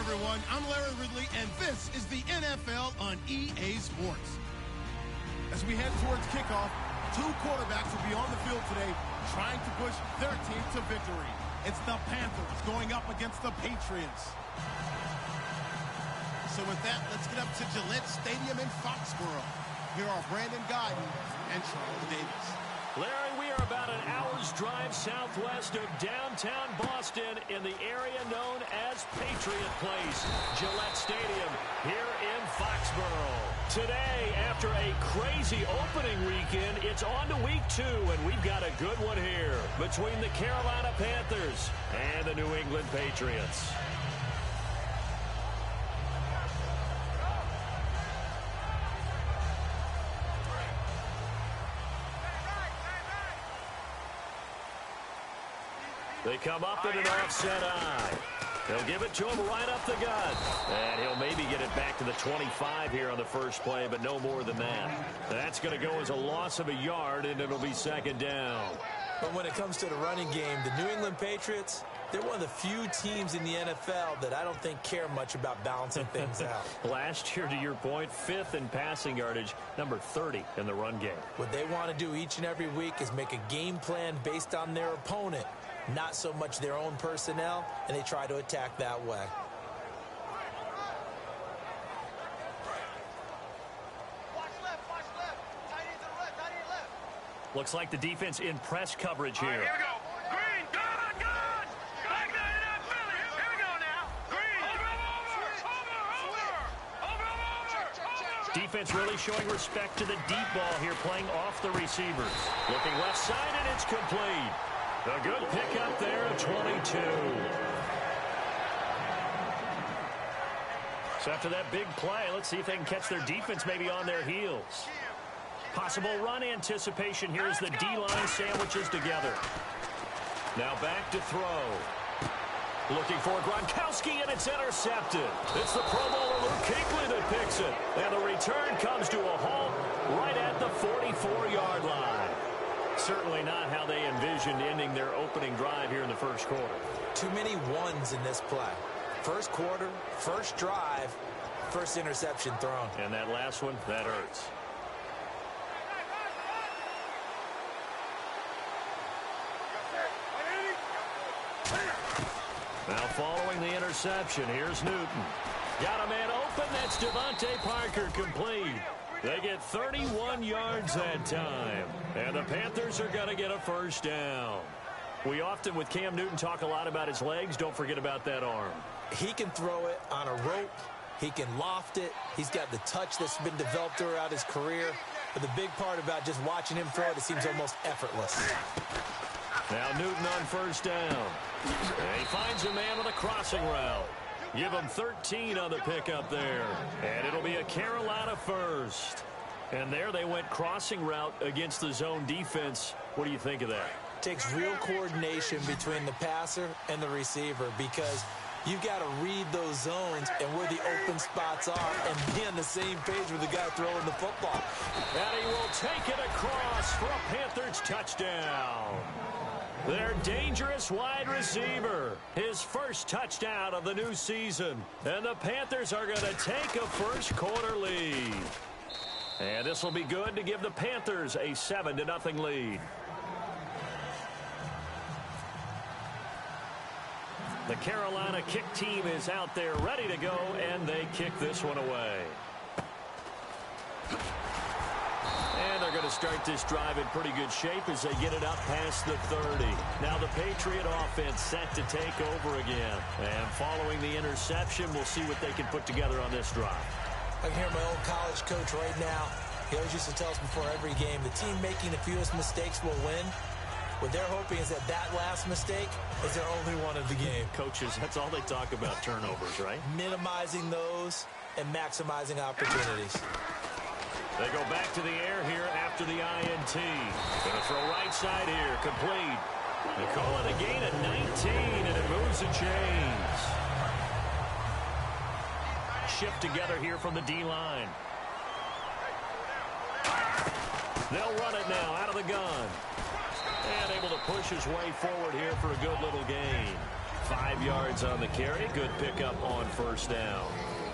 everyone. I'm Larry Ridley, and this is the NFL on EA Sports. As we head towards kickoff, two quarterbacks will be on the field today trying to push their team to victory. It's the Panthers going up against the Patriots. So with that, let's get up to Gillette Stadium in Foxborough. Here are Brandon Guyton and Charles Davis. Larry, we are about an hour's drive southwest of downtown Boston in the area known as Patriot Place, Gillette Stadium, here in Foxborough. Today, after a crazy opening weekend, it's on to week 2, and we've got a good one here between the Carolina Panthers and the New England Patriots. They come up in an offset eye. They'll give it to him right up the gut. And he'll maybe get it back to the 25 here on the first play, but no more than that. That's going to go as a loss of a yard, and it'll be second down. But when it comes to the running game, the New England Patriots, they're one of the few teams in the NFL that I don't think care much about balancing things out. Last year, to your point, 5th in passing yardage, number 30 in the run game. What they want to do each and every week is make a game plan based on their opponent, not so much their own personnel, and they try to attack that way. Watch left. Tight end to the left, tight end left. Looks like the defense in press coverage here. All right, here we go. Green, good. Back there in that Philly. Here we go now. Green. Over. Defense really showing respect to the deep ball here, playing off the receivers. Looking left side, and it's complete. A good pickup there at 22. So after that big play, let's see if they can catch their defense maybe on their heels. Possible run anticipation here as the D-line sandwiches together. Now back to throw. Looking for Gronkowski, and it's intercepted. It's the Pro Bowler Luke Kuechly that picks it. And the return comes to a halt right at the 44-yard line. Certainly not how they envisioned ending their opening drive here in the first quarter. Too many ones in this play. First quarter, first drive, first interception thrown. And that last one, that hurts. Now following the interception, here's Newton. Got a man open, that's Devontae Parker, complete. They get 31 yards that time. And the Panthers are going to get a first down. We often, with Cam Newton, talk a lot about his legs. Don't forget about that arm. He can throw it on a rope. He can loft it. He's got the touch that's been developed throughout his career. But the big part about just watching him throw it seems almost effortless. Now Newton on first down. And he finds a man on the crossing route. Give him 13 on the pickup there. And it'll be a Carolina first. And there they went crossing route against the zone defense. What do you think of that? Takes real coordination between the passer and the receiver, because you've got to read those zones and where the open spots are and be on the same page with the guy throwing the football. And he will take it across for a Panthers touchdown. Their dangerous wide receiver, his first touchdown of the new season. And the Panthers are going to take a first quarter lead. And this will be good to give the Panthers a 7-0 lead. The Carolina kick team is out there ready to go, and they kick this one away. And they're going to start this drive in pretty good shape as they get it up past the 30. Now the Patriot offense set to take over again. And following the interception, we'll see what they can put together on this drive. I can hear my old college coach right now. He always used to tell us before every game, the team making the fewest mistakes will win. What they're hoping is that last mistake is their only one of the game. Coaches, that's all they talk about, turnovers, right? Minimizing those and maximizing opportunities. They go back to the air here after the INT. Going to throw right side here, complete. They call it a gain of 19, and it moves the chains. Shift together here from the D-line. They'll run it now out of the gun. And able to push his way forward here for a good little gain. 5 yards on the carry. Good pickup on first down.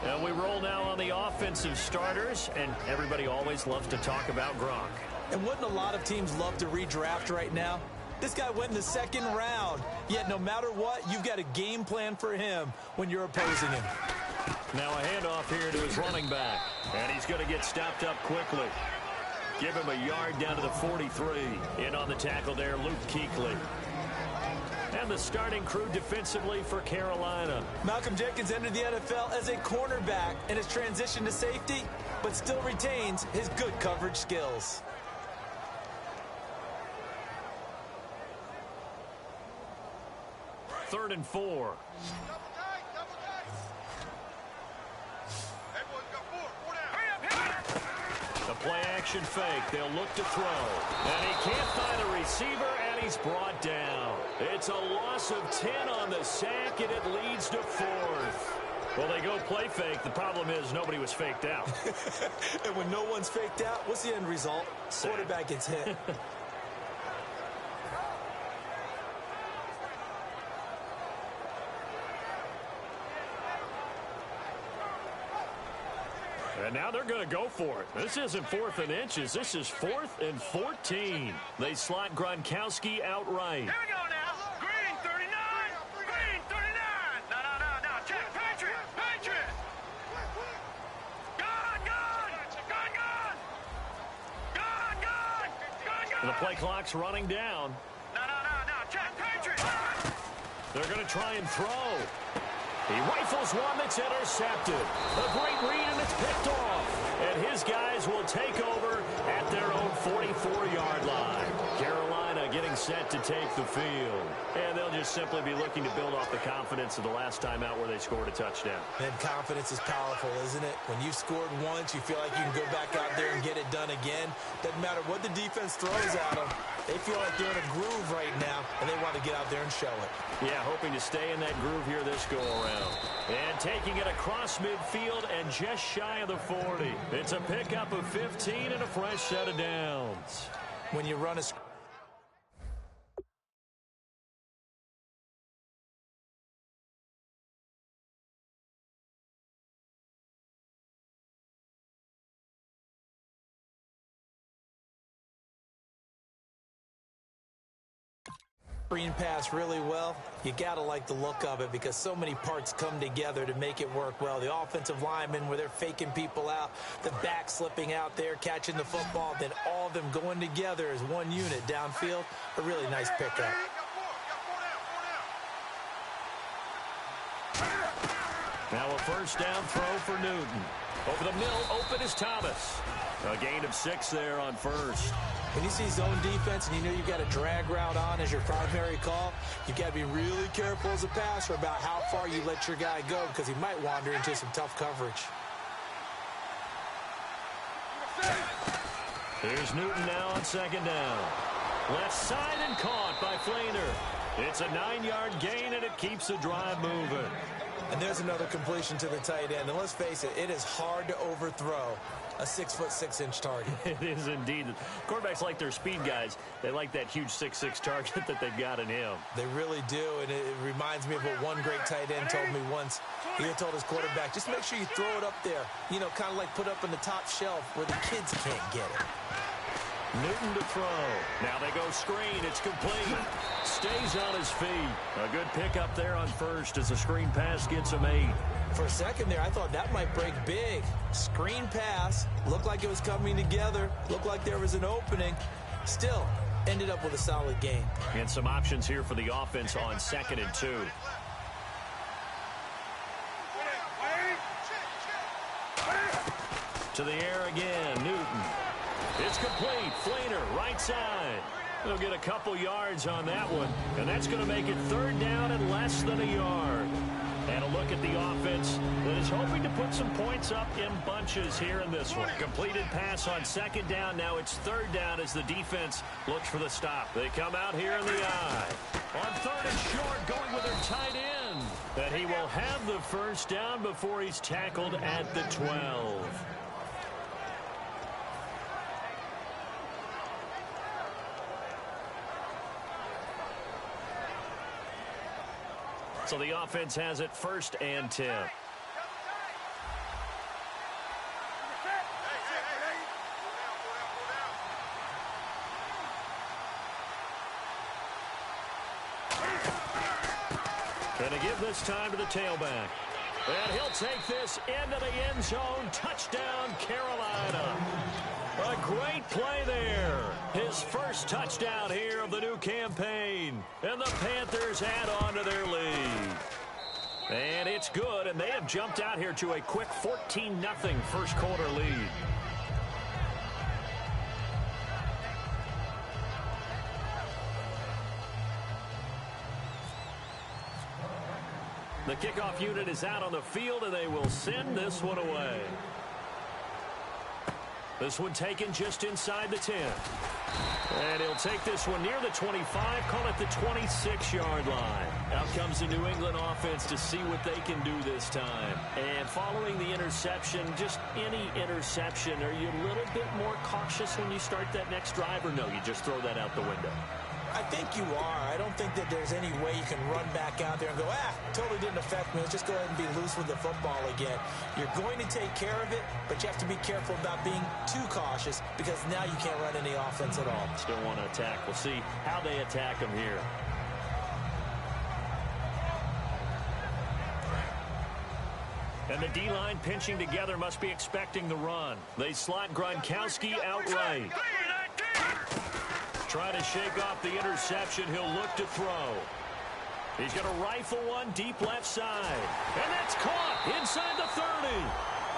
And we roll now on the offensive starters, and everybody always loves to talk about Gronk. And wouldn't a lot of teams love to redraft right now? This guy went in the second round, yet no matter what, you've got a game plan for him when you're opposing him. Now a handoff here to his running back, and he's going to get stopped up quickly. Give him a yard down to the 43. In on the tackle there, Luke Kuechly. And the starting crew defensively for Carolina. Malcolm Jenkins entered the NFL as a cornerback and has transitioned to safety, but still retains his good coverage skills. Third and 4. The play-action fake. They'll look to throw. And he can't find the receiver, and he's brought down. It's a loss of 10 on the sack, and it leads to 4th. Well, they go play fake. The problem is nobody was faked out. And when no one's faked out, what's the end result? Sack. Quarterback gets hit. And now they're going to go for it. This isn't 4th and inches. This is 4th and 14. They slot Gronkowski outright. Here we go now. Green 39. Green 39. No. Check. Patriot. Gone. The play clock's running down. No. Check. Patriot. They're going to try and throw. He rifles one that's intercepted. A great read, and it's picked off. And his guys will take over at their own 44-yard line. Carolina getting set to take the field. And they'll just simply be looking to build off the confidence of the last time out where they scored a touchdown. And confidence is powerful, isn't it? When you've scored once, you feel like you can go back out there and get it done again. Doesn't matter what the defense throws at them. They feel like they're in a groove right now, and they want to get out there and show it. Yeah, hoping to stay in that groove here this go-around. And taking it across midfield and just shy of the 40. It's a pickup of 15 and a fresh set of downs. When you run a screen pass really well, you got to like the look of it because so many parts come together to make it work well. The offensive linemen where they're faking people out, the back slipping out there, catching the football, then all of them going together as one unit downfield. A really nice pickup. Now a first down throw for Newton. Over the middle, open is Thomas. A gain of 6 there on first. When you see zone defense and you know you've got a drag route on as your primary call, you've got to be really careful as a passer about how far you let your guy go because he might wander into some tough coverage. Here's Newton now on second down. Left side and caught by Flainer. It's a 9-yard gain, and it keeps the drive moving. And there's another completion to the tight end. And let's face it, it is hard to overthrow a 6'6" target. It is indeed. Quarterbacks like their speed guys. They like that huge 6'6" target that they've got in him. They really do, and it reminds me of what one great tight end told me once. He had told his quarterback, just make sure you throw it up there, you know, kind of like put up on the top shelf where the kids can't get it. Newton to throw. Now they go screen. It's complete. Stays on his feet. A good pickup there on first as the screen pass gets him 8. For a second there, I thought that might break big. Screen pass. Looked like it was coming together. Looked like there was an opening. Still, ended up with a solid gain. And some options here for the offense on 2nd and 2. To the air again, Newton. It's complete. Flainer, right side. They'll get a couple yards on that one, and that's going to make it 3rd down and less than a yard. And a look at the offense that is hoping to put some points up in bunches here in this one. Completed pass on 2nd down. Now it's 3rd down as the defense looks for the stop. They come out here in the eye. On 3rd and short, going with their tight end. That he will have the first down before he's tackled at the 12. So the offense has it 1st and 10. Going to give this time to the tailback. And he'll take this into the end zone. Touchdown, Carolina. A great play there. His first touchdown here of the new campaign. And the Panthers add on to their lead. And it's good, and they have jumped out here to a quick 14-0 first quarter lead. The kickoff unit is out on the field, and they will send this one away. This one taken just inside the 10. And he'll take this one near the 25, call it the 26-yard line. Out comes the New England offense to see what they can do this time. And following the interception, just any interception, are you a little bit more cautious when you start that next drive, or no, you just throw that out the window? I think you are. I don't think that there's any way you can run back out there and go, totally didn't affect me. Let's just go ahead and be loose with the football again. You're going to take care of it, but you have to be careful about being too cautious because now you can't run any offense at all. Still want to attack. We'll see how they attack him here. And the D-line pinching together must be expecting the run. They slot Gronkowski outright. Trying to shake off the interception. He'll look to throw. He's going to rifle one deep left side. And that's caught inside the 30.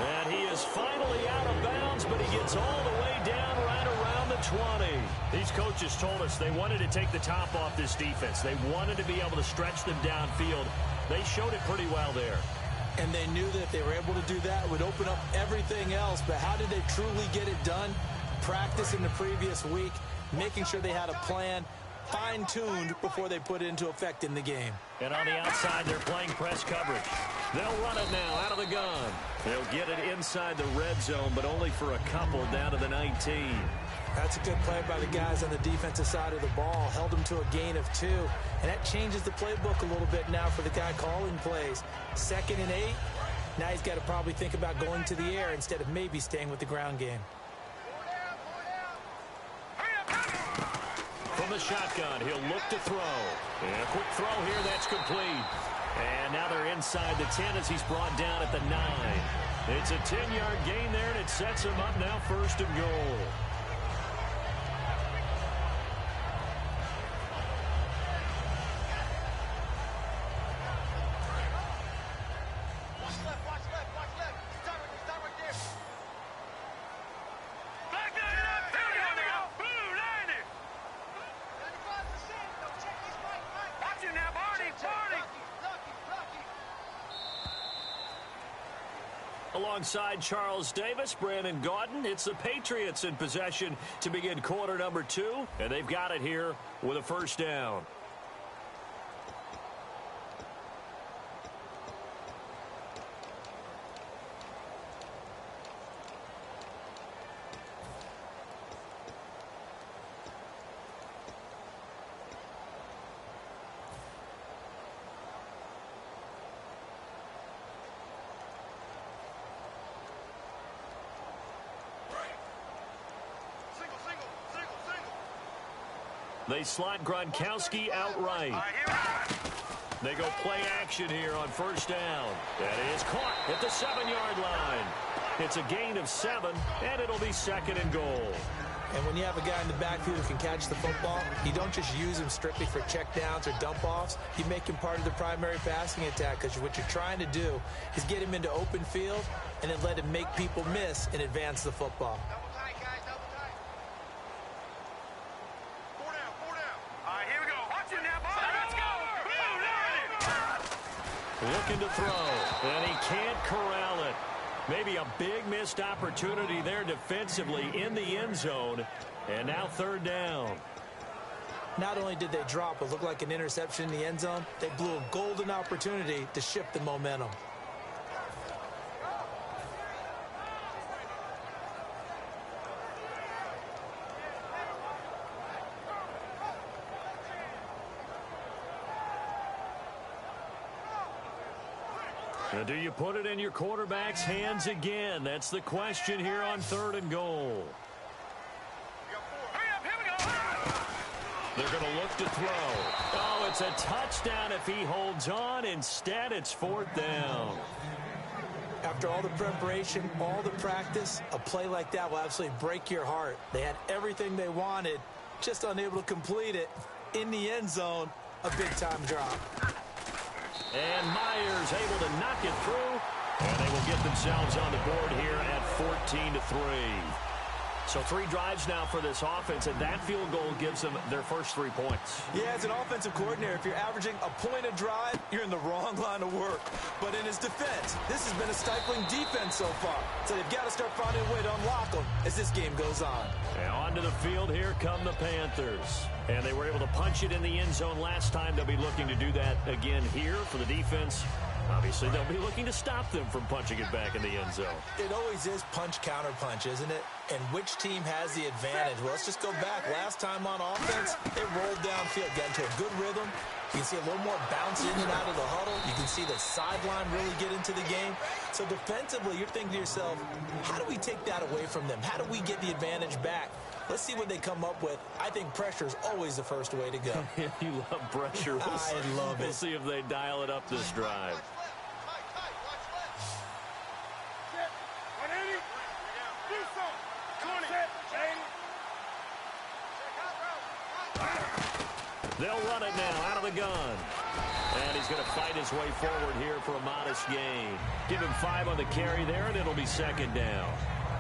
And he is finally out of bounds, but he gets all the way down right around the 20. These coaches told us they wanted to take the top off this defense. They wanted to be able to stretch them downfield. They showed it pretty well there. And they knew that if they were able to do that, it would open up everything else. But how did they truly get it done? Practice in the previous week, making sure they had a plan, fine-tuned before they put it into effect in the game. And on the outside, they're playing press coverage. They'll run it now out of the gun. They'll get it inside the red zone, but only for a couple down to the 19. That's a good play by the guys on the defensive side of the ball. Held them to a gain of 2. And that changes the playbook a little bit now for the guy calling plays. 2nd and 8. Now he's got to probably think about going to the air instead of maybe staying with the ground game. From the shotgun, he'll look to throw. And a quick throw here, that's complete. And now they're inside the 10 as he's brought down at the 9. It's a 10-yard gain there, and it sets him up now 1st and goal. Alongside Charles Davis, Brandon Gaudin, it's the Patriots in possession to begin quarter number 2, and they've got it here with a 1st down. They slot Gronkowski outright. They go play action here on 1st down. That is caught at the 7-yard line. It's a gain of 7, and it'll be 2nd and goal. And when you have a guy in the backfield who can catch the football, you don't just use him strictly for checkdowns or dump-offs. You make him part of the primary passing attack because what you're trying to do is get him into open field and then let him make people miss and advance the football. Looking to throw, and he can't corral it. Maybe a big missed opportunity there defensively in the end zone, and now 3rd down. Not only did they drop what looked like an interception in the end zone, they blew a golden opportunity to shift the momentum. Now, do you put it in your quarterback's hands again? That's the question here on 3rd and goal. Hurry up, here we go. They're going to look to throw. Oh, it's a touchdown if he holds on. Instead, it's 4th down. After all the preparation, all the practice, a play like that will absolutely break your heart. They had everything they wanted, just unable to complete it. In the end zone, a big-time drop. And Myers able to knock it through. And they will get themselves on the board here at 14-3. So 3 drives now for this offense, and that field goal gives them their first 3 points. Yeah, as an offensive coordinator, if you're averaging a point a drive, you're in the wrong line of work. But in his defense, this has been a stifling defense so far. So they've got to start finding a way to unlock them as this game goes on. And onto the field, here come the Panthers. And they were able to punch it in the end zone last time. They'll be looking to do that again here for the defense. Obviously, they'll be looking to stop them from punching it back in the end zone. It always is punch-counter-punch, isn't it? And which team has the advantage? Well, let's just go back. Last time on offense, they rolled downfield, got into a good rhythm. You can see a little more bounce in and out of the huddle. You can see the sideline really get into the game. So defensively, you're thinking to yourself, how do we take that away from them? How do we get the advantage back? Let's see what they come up with. I think pressure is always the first way to go. You love pressure. I love it. We'll see if they dial it up this drive. They'll run it now out of the gun. And he's going to fight his way forward here for a modest gain. Give him 5 on the carry there, and it'll be 2nd down.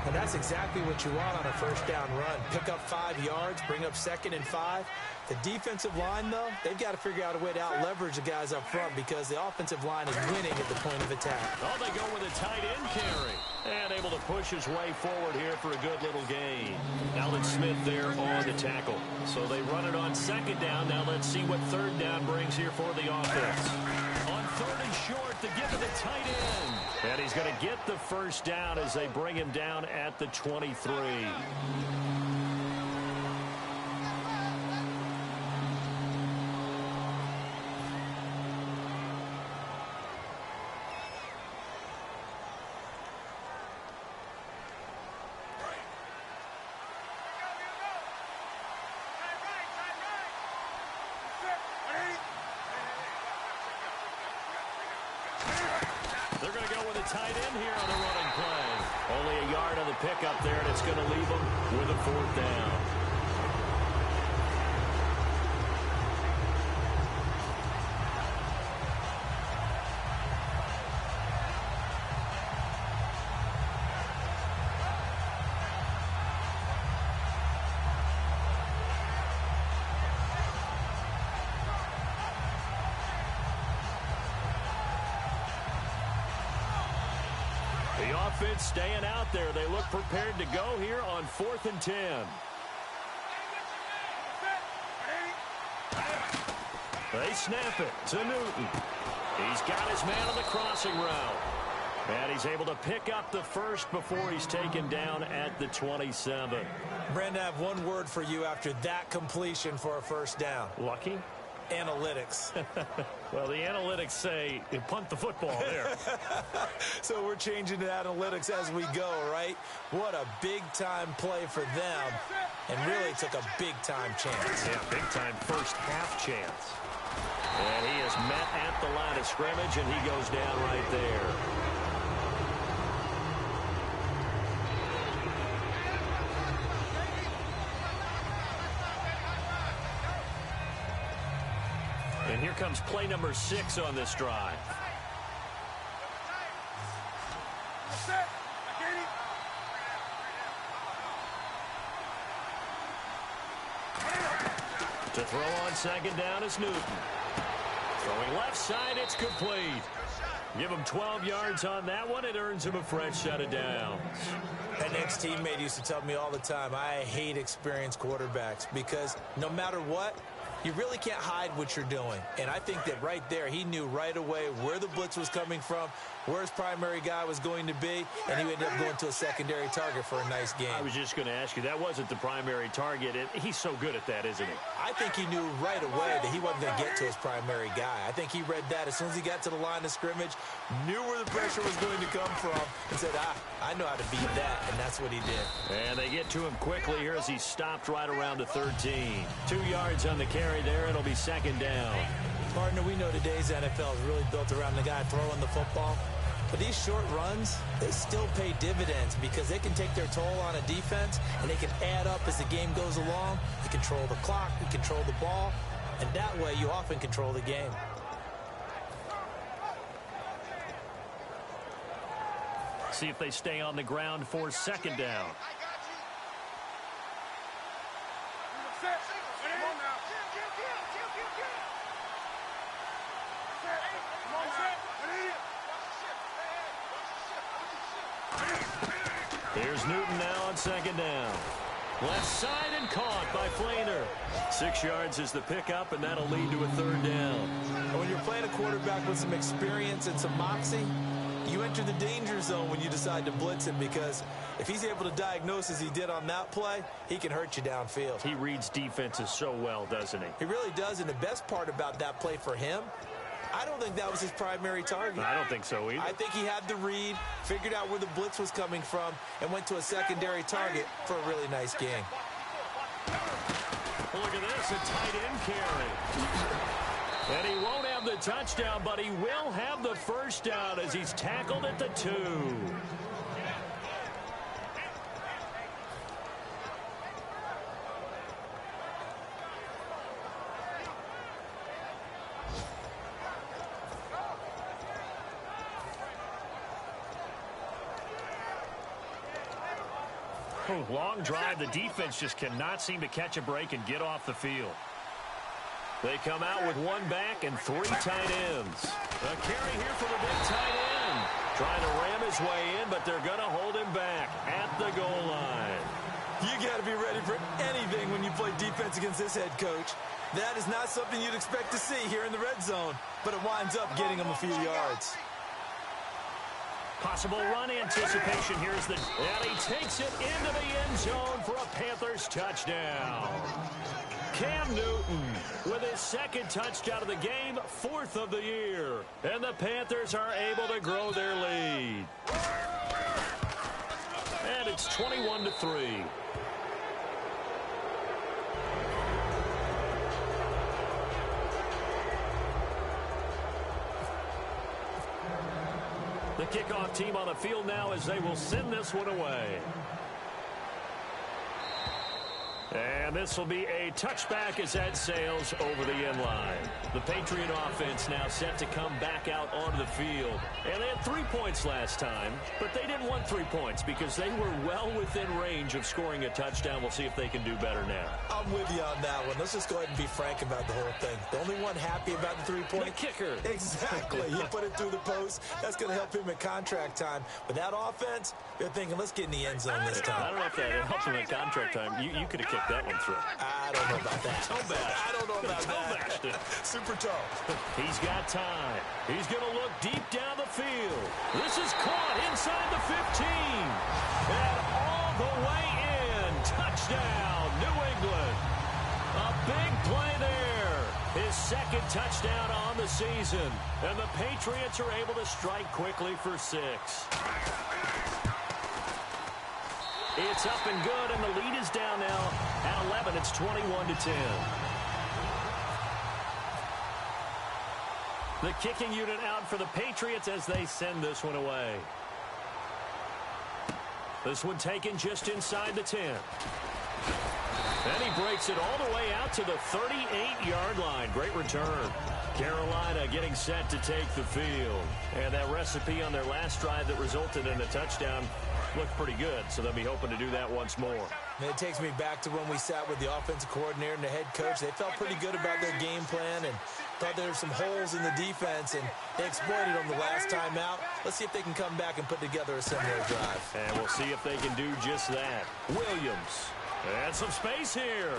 And that's exactly what you want on a first down run. Pick up 5 yards, bring up 2nd and 5. The defensive line, though, they've got to figure out a way to out-leverage the guys up front because the offensive line is winning at the point of attack. Oh, they go with a tight end carry. And able to push his way forward here for a good little gain. Alan Smith there on the tackle. So they run it on 2nd down. Now let's see what 3rd down brings here for the offense. On 3rd and short to give to the tight end. And he's going to get the first down as they bring him down at the 23. They're going to go with a tight end here on the running play. Only a yard on the pickup there, and it's going to leave them with a 4th down. The offense staying out there. They look prepared to go here on 4th and 10. They snap it to Newton. He's got his man on the crossing route. And he's able to pick up the first before he's taken down at the 27. Brandon, I have one word for you after that completion for a first down. Lucky? Analytics. Well, the analytics say punt the football there. So we're changing to analytics as we go, right? What a big-time play for them, and really took a big-time chance. Yeah, big-time first half chance. And he is met at the line of scrimmage, and he goes down right there. And here comes play number 6 on this drive. To throw on 2nd down is Newton. Throwing left side, it's complete. Give him 12 yards on that one. It earns him a fresh set of downs. An ex-teammate used to tell me all the time, I hate experienced quarterbacks because no matter what, You really can't hide what you're doing. And I think that right there, he knew right away where the blitz was coming from, where his primary guy was going to be, and he ended up going to a secondary target for a nice game. I was just going to ask you, that wasn't the primary target. He's so good at that, isn't he? I think he knew right away that he wasn't going to get to his primary guy. I think he read that as soon as he got to the line of scrimmage, knew where the pressure was going to come from, and said, I know how to beat that, and that's what he did. And they get to him quickly here as he stopped right around the 13. 2 yards on the carry there. It'll be second down. Partner, we know today's NFL is really built around the guy throwing the football. But these short runs, they still pay dividends because they can take their toll on a defense, and they can add up as the game goes along. You control the clock, you control the ball, and that way you often control the game. See if they stay on the ground for second down. Here's Newton now on second down. Left side and caught by Flainer. 6 yards is the pickup, and that'll lead to a third down. And when you're playing a quarterback with some experience and some moxie, you enter the danger zone when you decide to blitz him, because if he's able to diagnose as he did on that play, he can hurt you downfield. He reads defenses so well, doesn't he? He really does, and the best part about that play for him, I don't think that was his primary target. I don't think so either. I think he had the read, figured out where the blitz was coming from, and went to a secondary target for a really nice game. Look at this, a tight end carry. And he won't have the touchdown, but he will have the first down as he's tackled at the 2. Long drive. The defense just cannot seem to catch a break and get off the field. They come out with one back and 3 tight ends. A carry here for the big tight end. Trying to ram his way in, but they're going to hold him back at the goal line. You got to be ready for anything when you play defense against this head coach. That is not something you'd expect to see here in the red zone, but it winds up getting him a few yards. Possible run anticipation. Here's the... And he takes it into the end zone for a Panthers touchdown. Cam Newton with his second touchdown of the game, 4th of the year. And the Panthers are able to grow their lead. And it's 21-3. The kickoff team on the field now as they will send this one away. And this will be a touchback as that sails over the end line. The Patriot offense now set to come back out onto the field. And they had 3 points last time, but they didn't want 3 points because they were well within range of scoring a touchdown. We'll see if they can do better now. I'm with you on that one. Let's just go ahead and be frank about the whole thing. The only one happy about the 3-point... The kicker. Exactly. He put it through the post. That's going to help him at contract time. But that offense, they're thinking, let's get in the end zone this time. I don't know if that helps him at contract time. You could have kicked that one through. I don't know about that. I don't know about that. Super toe. He's got time. He's going to look deep down the field. This is caught inside the 15. And all the way in. Touchdown, New England. A big play there. His second touchdown on the season. And the Patriots are able to strike quickly for 6. It's up and good, and the lead is down now at 11. It's 21-10. The kicking unit out for the Patriots as they send this one away. This one taken just inside the 10. And he breaks it all the way out to the 38-yard line. Great return. Carolina getting set to take the field. And that recipe on their last drive that resulted in a touchdown looked pretty good, so they'll be hoping to do that once more. And it takes me back to when we sat with the offensive coordinator and the head coach. They felt pretty good about their game plan and thought there were some holes in the defense, and they exploited them the last time out. Let's see if they can come back and put together a similar drive. And we'll see if they can do just that. Williams. And some space here.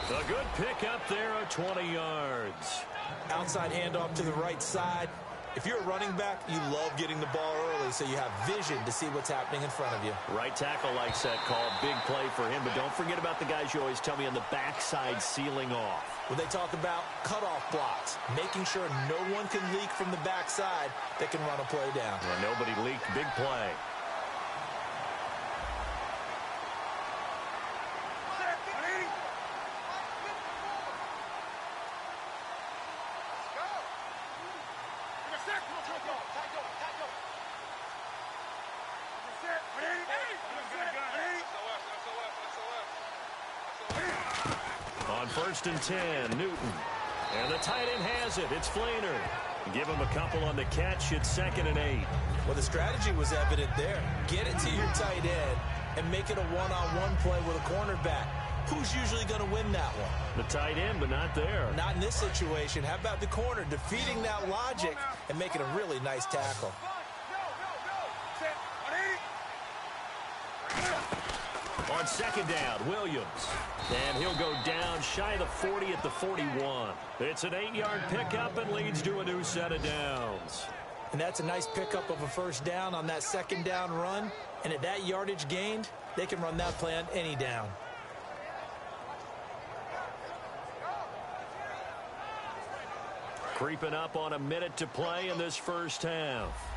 A good pick up there of 20 yards. Outside handoff to the right side. If you're a running back, you love getting the ball early so you have vision to see what's happening in front of you. Right tackle likes that call. Big play for him, but don't forget about the guys you always tell me on the backside sealing off. When they talk about cutoff blocks, making sure no one can leak from the backside that can run a play down. And nobody leaked. Big play. On 1st and 10, Newton. And the tight end has it. It's Flainer. Give him a couple on the catch. It's 2nd and 8. Well, the strategy was evident there. Get it to your tight end and make it a one-on-one play with a cornerback. Who's usually going to win that one? The tight end, but not there. Not in this situation. How about the corner defeating that logic and making a really nice tackle? On 2nd down, Williams. And he'll go down shy of the 40 at the 41. It's an 8-yard pickup and leads to a new set of downs. And that's a nice pickup of a 1st down on that 2nd down run. And at that yardage gained, they can run that play on any down. Creeping up on a minute to play in this 1st half.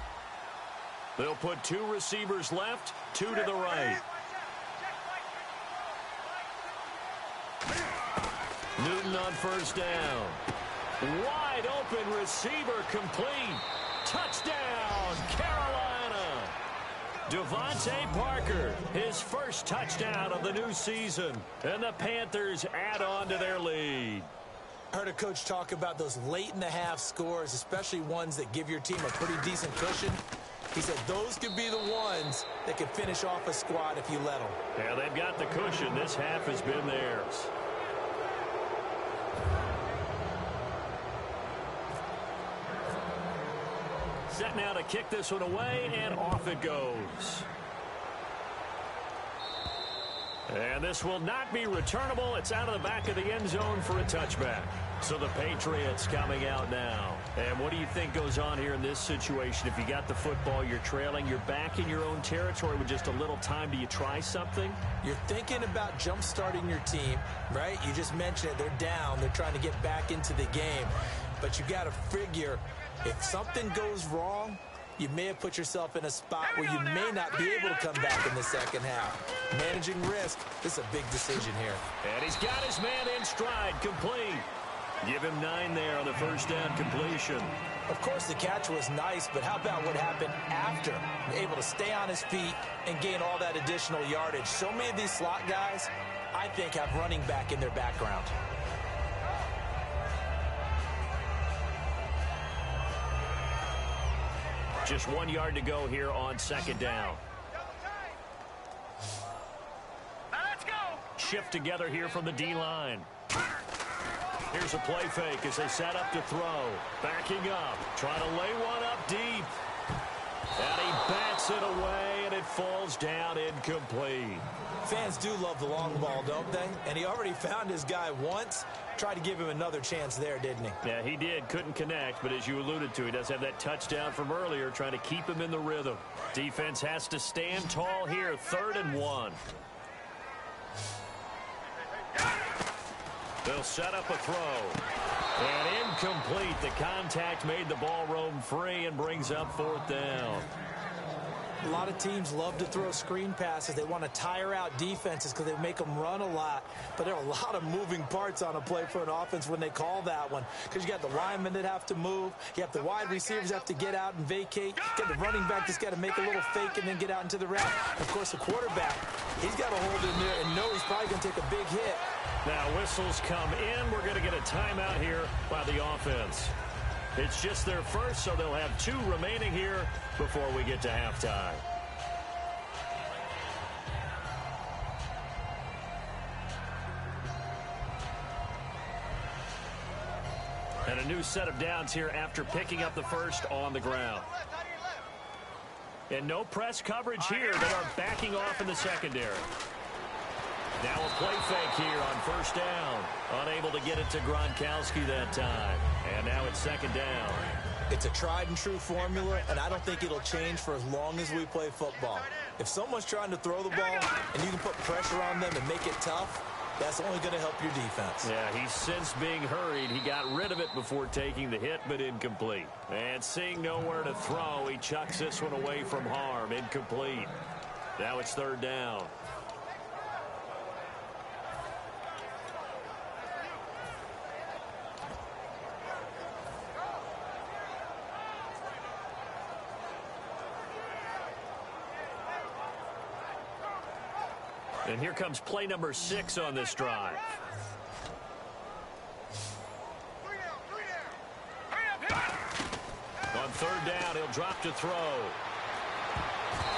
They'll put 2 receivers left, 2 to the right. Newton on 1st down. Wide open receiver complete. Touchdown, Carolina. Devontae Parker, his 1st touchdown of the new season. And the Panthers add on to their lead. I heard a coach talk about those late-in-the-half scores, especially ones that give your team a pretty decent cushion. He said those could be the ones that could finish off a squad if you let them. Yeah, they've got the cushion. This half has been theirs. Set now to kick this one away, and off it goes. And this will not be returnable. It's out of the back of the end zone for a touchback. So the Patriots coming out now. And what do you think goes on here in this situation? If you got the football, you're trailing, you're back in your own territory with just a little time. Do you try something? You're thinking about jump-starting your team, right? You just mentioned it. They're down. They're trying to get back into the game. But you got to figure if something goes wrong, you may have put yourself in a spot where you may not be able to come back in the 2nd half. Managing risk, this is a big decision here. And he's got his man in stride, complete. Give him 9 there on the 1st down completion. Of course, the catch was nice, but how about what happened after? Able to stay on his feet and gain all that additional yardage. So many of these slot guys, I think, have running back in their background. Just 1 yard to go here on 2nd down. Let's go. Shift together here from the D-line. Here's a play fake as they set up to throw. Backing up, trying to lay one up deep. And he bats it away, and it falls down incomplete. Fans do love the long ball, don't they? And he already found his guy once. Tried to give him another chance there, didn't he? Yeah, he did. Couldn't connect, but as you alluded to, he does have that touchdown from earlier, trying to keep him in the rhythm. Defense has to stand tall here, 3rd and 1. They'll set up a throw. And incomplete. The contact made the ball roam free and brings up 4th down. A lot of teams love to throw screen passes. They want to tire out defenses because they make them run a lot. But there are a lot of moving parts on a play for an offense when they call that one. Because you got the linemen that have to move. You have the wide receivers have to get out and vacate. You got the running back that's got to make a little fake and then get out into the route. Of course, the quarterback, he's got to hold in there and know he's probably going to take a big hit. Now whistles come in. We're going to get a timeout here by the offense. It's just their first, so they'll have 2 remaining here before we get to halftime. And a new set of downs here after picking up the first on the ground. And no press coverage here. They are backing off in the secondary. Now a play fake here on first down. Unable to get it to Gronkowski that time. And now it's second down. It's a tried-and-true formula, and I don't think it'll change for as long as we play football. If someone's trying to throw the ball and you can put pressure on them and make it tough, that's only going to help your defense. Yeah, he's since being hurried. He got rid of it before taking the hit, but incomplete. And seeing nowhere to throw, he chucks this one away from harm. Incomplete. Now it's third down. And here comes play number 6 on this drive. On third down, he'll drop to throw.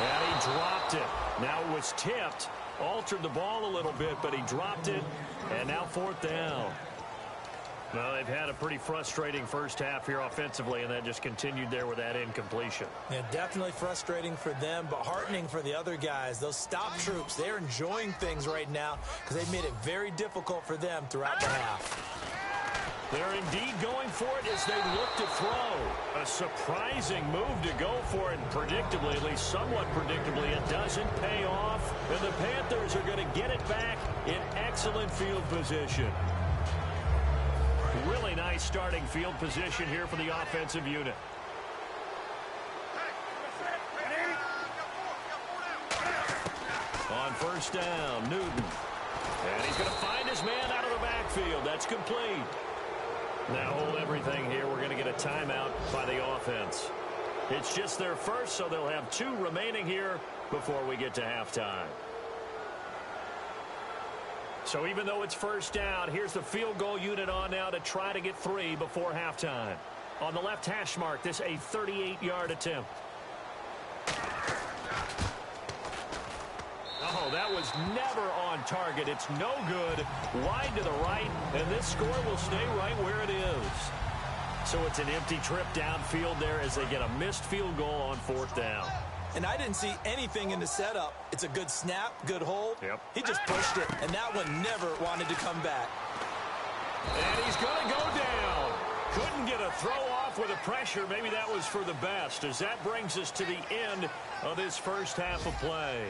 And he dropped it. Now it was tipped. Altered the ball a little bit, but he dropped it. And now fourth down. Well, they've had a pretty frustrating first half here offensively, and that just continued there with that incompletion. Yeah, definitely frustrating for them, but heartening for the other guys. Those stop troops, they're enjoying things right now because they've made it very difficult for them throughout the half. They're indeed going for it as they look to throw. A surprising move to go for it, and predictably, at least somewhat predictably, it doesn't pay off. And the Panthers are going to get it back in excellent field position. Really nice starting field position here for the offensive unit. On first down, Newton. And he's going to find his man out of the backfield. That's complete. Now hold everything here. We're going to get a timeout by the offense. It's just their first, so they'll have 2 remaining here before we get to halftime. So even though it's first down, here's the field goal unit on now to try to get 3 before halftime. On the left hash mark, this a 38-yard attempt. Oh, that was never on target. It's no good. Wide to the right, and this score will stay right where it is. So it's an empty trip downfield there as they get a missed field goal on fourth down. And I didn't see anything in the setup. It's a good snap, good hold. Yep. He just pushed it, and that one never wanted to come back. And he's going to go down. Couldn't get a throw off with the pressure. Maybe that was for the best, as that brings us to the end of this first half of play.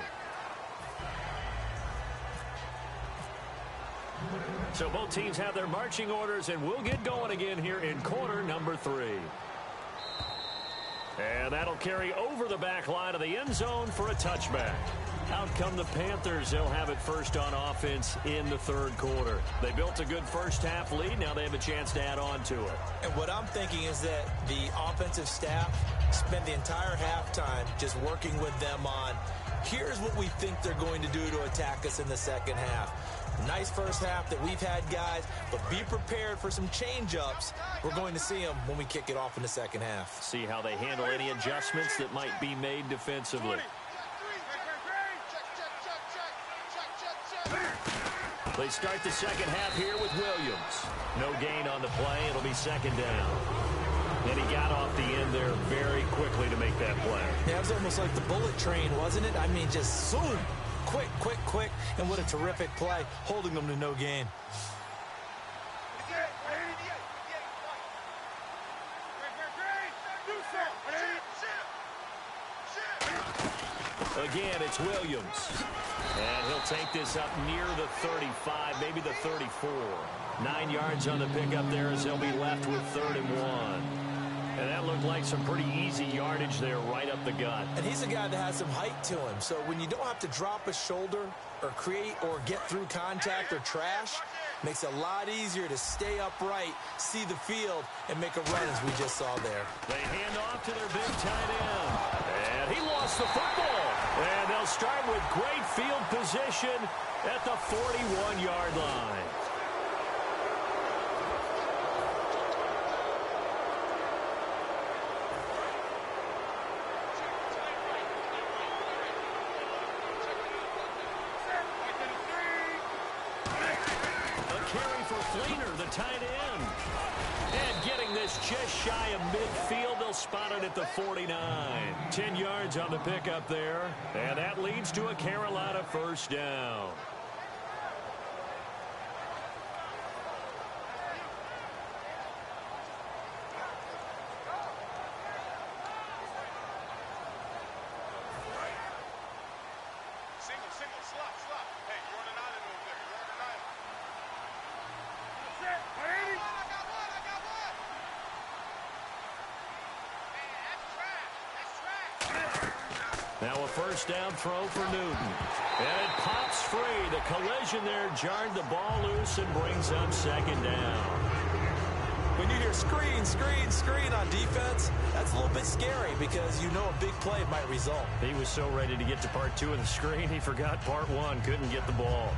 So both teams have their marching orders, and we'll get going again here in quarter number 3. And that'll carry over the back line of the end zone for a touchback. Out come the Panthers. They'll have it first on offense in the third quarter. They built a good first half lead. Now they have a chance to add on to it. And what I'm thinking is that the offensive staff spent the entire halftime just working with them on, here's what we think they're going to do to attack us in the second half. Nice first half that we've had, guys, but be prepared for some change-ups. We're going to see them when we kick it off in the second half. See how they handle any adjustments that might be made defensively. They start the second half here with Williams. No gain on the play. It'll be second down. And he got off the end there very quickly to make that play. Yeah, it was almost like the bullet train, wasn't it? I mean, just zoom. Quick, quick, quick. And what a terrific play, holding them to no gain. Again, it's Williams. And he'll take this up near the 35, maybe the 34. 9 yards on the pickup there as they'll be left with 3rd and 1. And that looked like some pretty easy yardage there right up the gut. And he's a guy that has some height to him. So when you don't have to drop a shoulder or create or get through contact or trash, makes it a lot easier to stay upright, see the field, and make a run as we just saw there. They hand off to their big tight end. And he lost the football. And they'll start with great field position at the 41-yard line. Tight end. And getting this just shy of midfield, they'll spot it at the 49. 10 yards on the pickup there. And that leads to a Carolina first down. single, slap. Hey, you're on an island over there. You're on an island. That's it. I got one. Man, that's trash. Now a first down throw for Newton. And it pops free. The collision there jarred the ball loose and brings up second down. When you hear screen on defense, that's a little bit scary because you know a big play might result. He was so ready to get to part 2 of the screen, he forgot part 1, couldn't get the ball.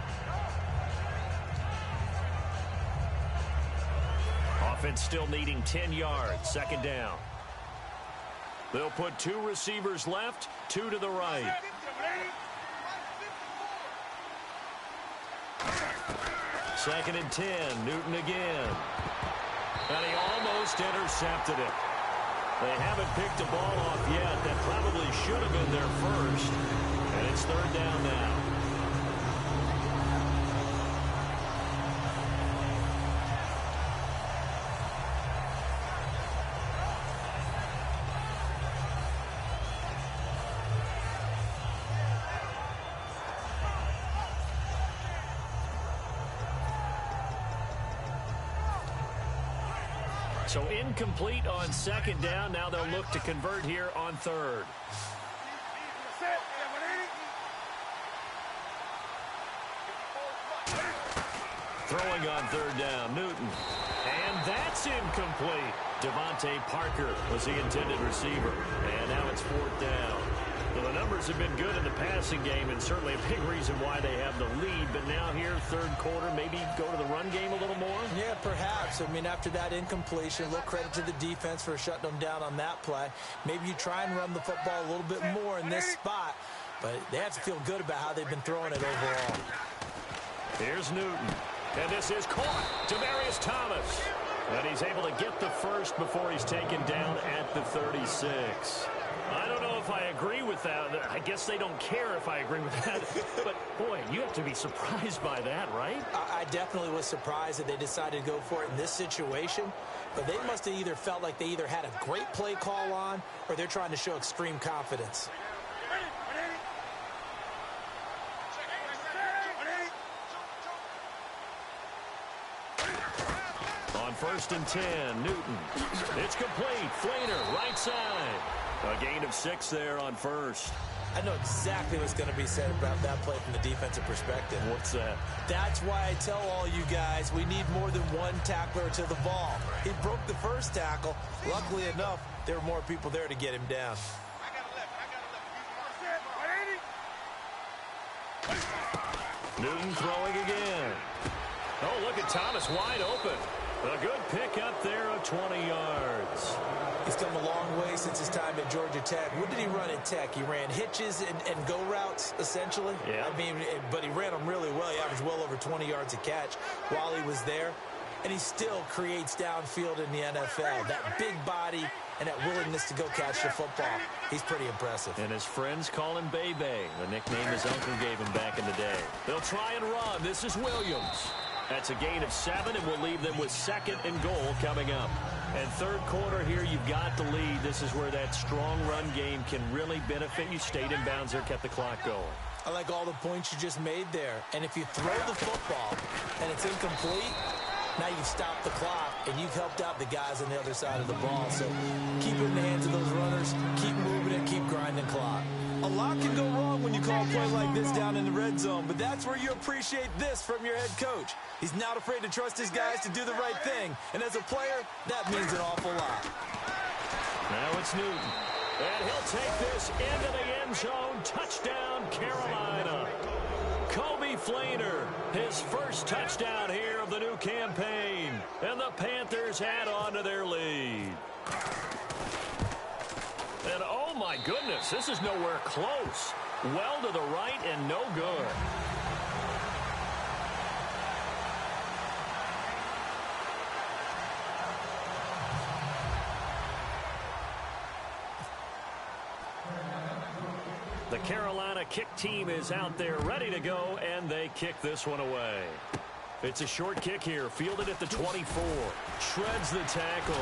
Offense still needing 10 yards, second down. They'll put 2 receivers left, 2 to the right. Second and 10, Newton again. And he almost intercepted it. They haven't picked the ball off yet. That probably should have been their first. And it's third down now. So incomplete on second down. Now they'll look to convert here on third. Throwing on third down, Newton. And that's incomplete. Devontae Parker was the intended receiver. And now it's fourth down. Well, the numbers have been good in the passing game, and certainly a big reason why they have the lead. But now here, third quarter, maybe go to the run game a little more? Yeah, perhaps. I mean, after that incompletion, a little credit to the defense for shutting them down on that play. Maybe you try and run the football a little bit more in this spot, but they have to feel good about how they've been throwing it overall. Here's Newton, and this is caught. Demaryius Thomas, and he's able to get the first before he's taken down at the 36. I don't know if I agree with that. I guess they don't care if I agree with that. But, boy, you have to be surprised by that, right? I definitely was surprised that they decided to go for it in this situation. But they must have either felt like they either had a great play call on or they're trying to show extreme confidence. On first and 10, Newton. It's complete. Flainer, right side. A gain of 6 there on first. I know exactly what's going to be said about that play from the defensive perspective. What's that? That's why I tell all you guys we need more than one tackler to the ball. He broke the first tackle. Luckily enough, there were more people there to get him down. Newton throwing again. Oh, look at Thomas wide open. A good pickup there of 20 yards. He's come a long way since his time at Georgia Tech. What did he run at Tech? He ran hitches and go routes, essentially. Yeah. I mean, but he ran them really well. He averaged well over 20 yards a catch while he was there. And he still creates downfield in the NFL. That big body and that willingness to go catch the football. He's pretty impressive. And his friends call him Bebe, the nickname his uncle gave him back in the day. They'll try and run. This is Williams. That's a gain of 7, and we'll leave them with second and goal coming up. And third quarter here, you've got the lead. This is where that strong run game can really benefit you. Stayed in bounds there, kept the clock going. I like all the points you just made there. And if you throw the football and it's incomplete, now you've stopped the clock and you've helped out the guys on the other side of the ball. So keep it in the hands of those runners, keep moving it, keep grinding clock. A lot can go wrong when you call a play like this down in the red zone, but that's where you appreciate this from your head coach. He's not afraid to trust his guys to do the right thing, and as a player, that means an awful lot. Now it's Newton, and he'll take this into the end zone. Touchdown, Carolina. Kobe Flainer, his first touchdown here of the new campaign, and the Panthers add on to their lead. And oh my goodness, this is nowhere close. Well to the right and no good. The Carolina kick team is out there ready to go, and they kick this one away. It's a short kick here, fielded at the 24. Shreds the tackle,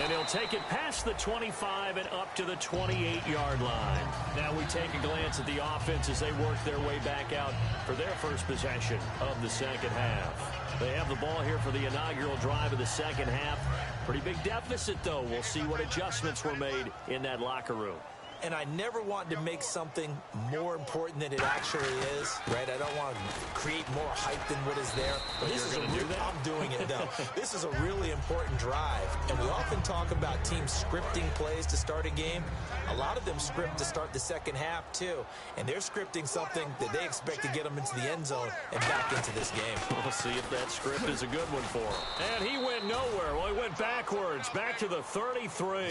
and he'll take it past the 25 and up to the 28-yard line. Now Now we take a glance at the offense as they work their way back out for their first possession of the second half. They have the ball here for the inaugural drive of the second half. Pretty big deficit, though. We'll see what adjustments were made in that locker room. And I never want to make something more important than it actually is, right? I don't want to create more hype than what is there. But this is I'm doing it, though. This is a really important drive. And we often talk about teams scripting plays to start a game. A lot of them script to start the second half, too. And they're scripting something that they expect to get them into the end zone and back into this game. We'll see if that script is a good one for him. And he went nowhere. Well, he went backwards, back to the 33.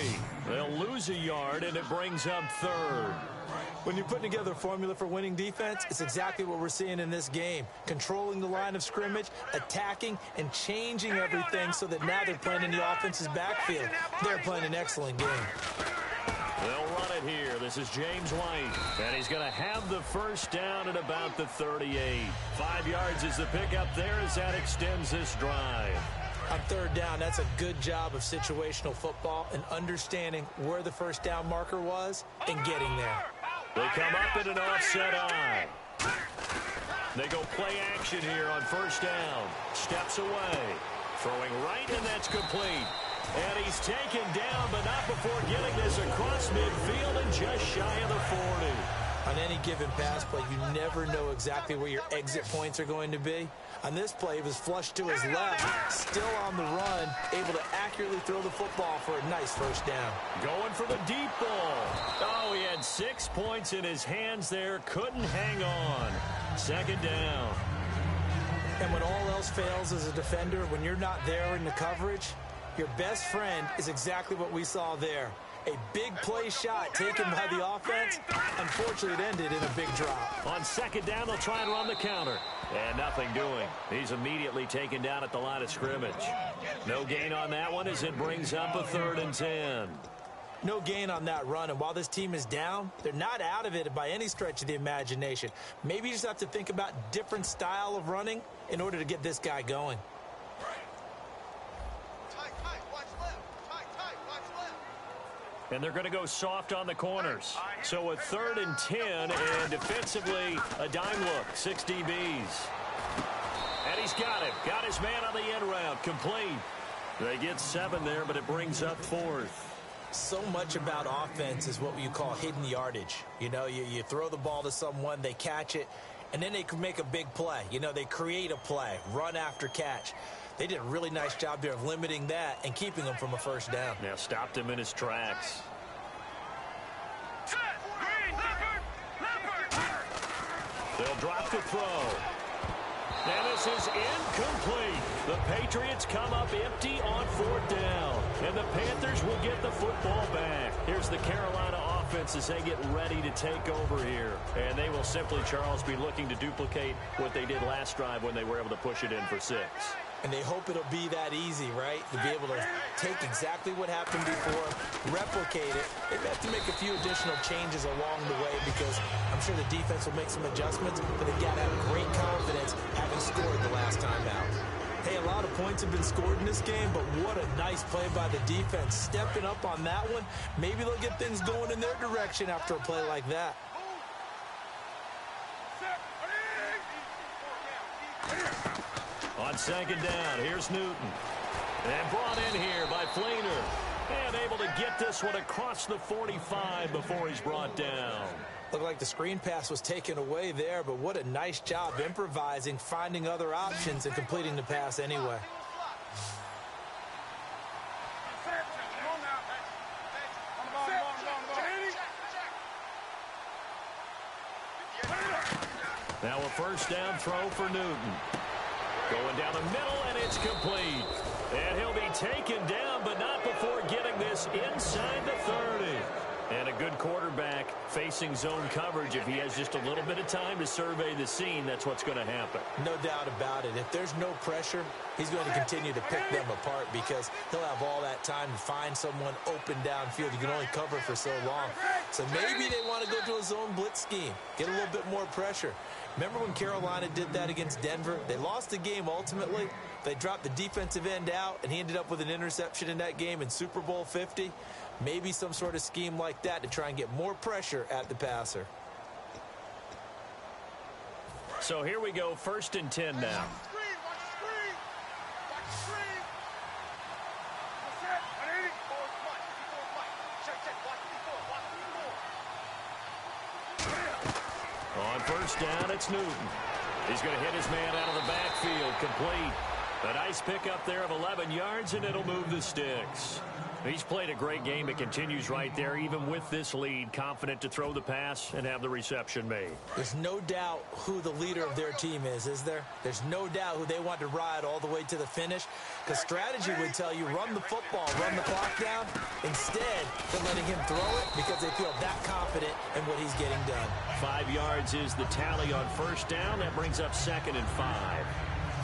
They'll lose a yard, and it brings up third. When you're putting together a formula for winning defense, it's exactly what we're seeing in this game. Controlling the line of scrimmage, attacking, and changing everything so that now they're playing in the offense's backfield. They're playing an excellent game. They'll run it here. This is James White, and he's going to have the first down at about the 38. 5 yards is the pickup there as that extends this drive. On third down, that's a good job of situational football and understanding where the first down marker was and getting there. They come up in an offset eye. They go play action here on first down. Steps away. Throwing right, and that's complete. And he's taken down, but not before getting this across midfield and just shy of the 40. On any given pass play, you never know exactly where your exit points are going to be. On this play, he was flushed to his left, still on the run, able to accurately throw the football for a nice first down. Going for the deep ball. Oh, he had 6 points in his hands there, couldn't hang on. Second down. And when all else fails as a defender, when you're not there in the coverage, your best friend is exactly what we saw there. A big play shot taken by the offense. Unfortunately, it ended in a big drop. On second down, they'll try and run the counter. And nothing doing. He's immediately taken down at the line of scrimmage. No gain on that one as it brings up a 3rd and 10. No gain on that run, and while this team is down, they're not out of it by any stretch of the imagination. Maybe you just have to think about different style of running in order to get this guy going. And they're going to go soft on the corners. So a 3rd and 10, and defensively, a dime look, 6 DBs. And he's got him. Got his man on the end route, complete. They get 7 there, but it brings up 4th. So much about offense is what you call hidden yardage. You know, you throw the ball to someone, they catch it, and then they can make a big play. You know, they create a play, run after catch. They did a really nice job there of limiting that and keeping him from a first down. Now stopped him in his tracks. They'll drop the throw. And this is incomplete. The Patriots come up empty on 4th down. And the Panthers will get the football back. Here's the Carolina offense as they get ready to take over here. And they will simply, Charles, be looking to duplicate what they did last drive when they were able to push it in for 6. And they hope it'll be that easy, right? To be able to take exactly what happened before, replicate it. They have to make a few additional changes along the way because I'm sure the defense will make some adjustments, but they've got to have great confidence having scored the last time out. Hey, a lot of points have been scored in this game, but what a nice play by the defense. Stepping up on that one, maybe they'll get things going in their direction after a play like that. On second down, here's Newton. And brought in here by Fleener. And able to get this one across the 45 before he's brought down. Looked like the screen pass was taken away there, but what a nice job improvising, finding other options, and completing the pass anyway. Now a first down throw for Newton. Going down the middle, and it's complete. And he'll be taken down, but not before getting this inside the 30. And a good quarterback facing zone coverage. If he has just a little bit of time to survey the scene, that's what's going to happen. No doubt about it. If there's no pressure, he's going to continue to pick them apart because he'll have all that time to find someone open downfield. You can only cover for so long. So maybe they want to go to a zone blitz scheme, get a little bit more pressure. Remember when Carolina did that against Denver? They lost the game ultimately. They dropped the defensive end out, and he ended up with an interception in that game in Super Bowl 50. Maybe some sort of scheme like that to try and get more pressure at the passer. So here we go, 1st and 10 now. On 1st down, it's Newton. He's going to hit his man out of the backfield, complete. A nice pickup there of 11 yards, and it'll move the sticks. He's played a great game. It continues right there, even with this lead, confident to throw the pass and have the reception made. There's no doubt who the leader of their team is there? There's no doubt who they want to ride all the way to the finish. Because strategy would tell you, run the football, run the clock down. Instead, they're letting him throw it because they feel that confident in what he's getting done. 5 yards is the tally on 1st down. That brings up 2nd and 5.